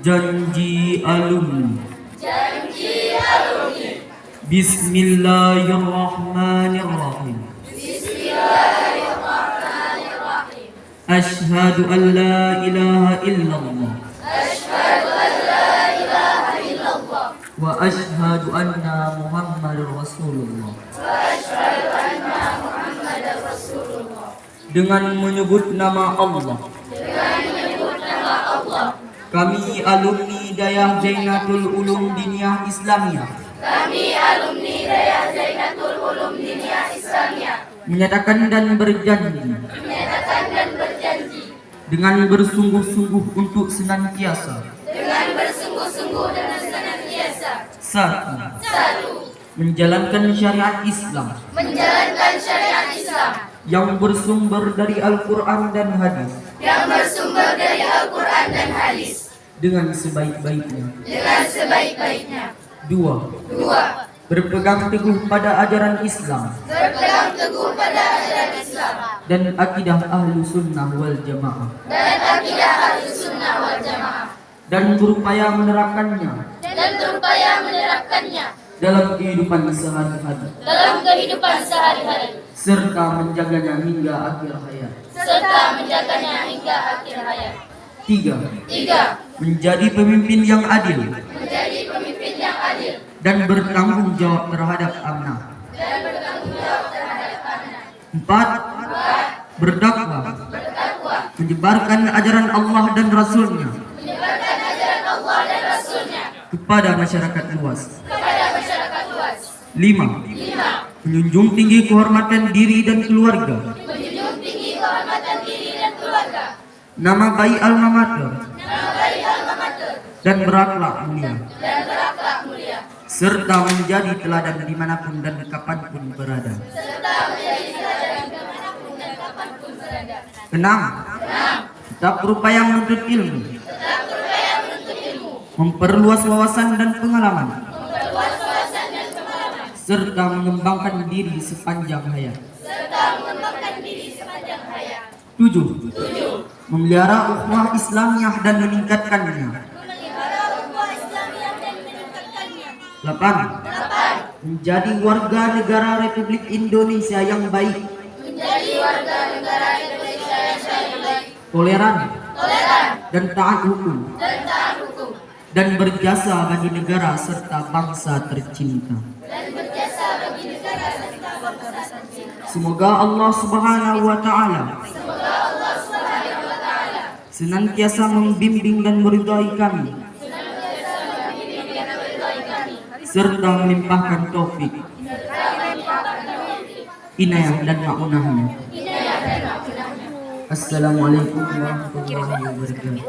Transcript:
Janji alumni. Janji alumni. Bismillahirrahmanirrahim. Bismillahirrahmanirrahim. Asyhadu an la ilaha illallah. Asyhadu an la ilaha illallah. Wa asyhadu anna Muhammadar Rasulullah. Wa asyhadu anna Muhammadar Rasulullah. Dengan menyebut nama Allah. Dengan menyebut nama Allah. Kami alumni Dayah Zainatul Ulum Diniyah Islamiyah Kami alumni Dayah Zainatul Ulum Diniyah Islamiyah menyatakan dan berjanji dengan bersungguh-sungguh untuk senantiasa satu, menjalankan syariat Islam yang bersumber dari Al-Quran dan hadis dengan sebaik-baiknya. Dua, berpegang teguh pada ajaran Islam dan akidah ahlu sunnah wal jamaah dan berupaya menerapkannya dalam kehidupan sehari-hari serta menjaganya hingga akhir hayat. Tiga, menjadi pemimpin yang adil dan bertanggung jawab terhadap amanah. Empat, berdakwah, menyebarkan ajaran Allah dan Rasulnya kepada masyarakat luas. Lima, menjunjung tinggi kehormatan diri dan keluarga, nama baik alma mater, dan berakhlak mulia, serta menjadi teladan dimanapun dan kapanpun berada. Enam, tetap berupaya menuntut ilmu, memperluas wawasan dan pengalaman, serta mengembangkan diri sepanjang hayat. Tujuh, memelihara ukhuwah Islamiyah dan meningkatkannya. 8. Menjadi warga negara Republik Indonesia yang baik, toleran, dan taat hukum, dan berjasa bagi negara serta bangsa tercinta. Semoga Allah Subhanahu wa Ta'ala senantiasa membimbing dan meridhai kami, serta melimpahkan taufik, inayah dan ma'unahnya. Assalamualaikum warahmatullahi wabarakatuh.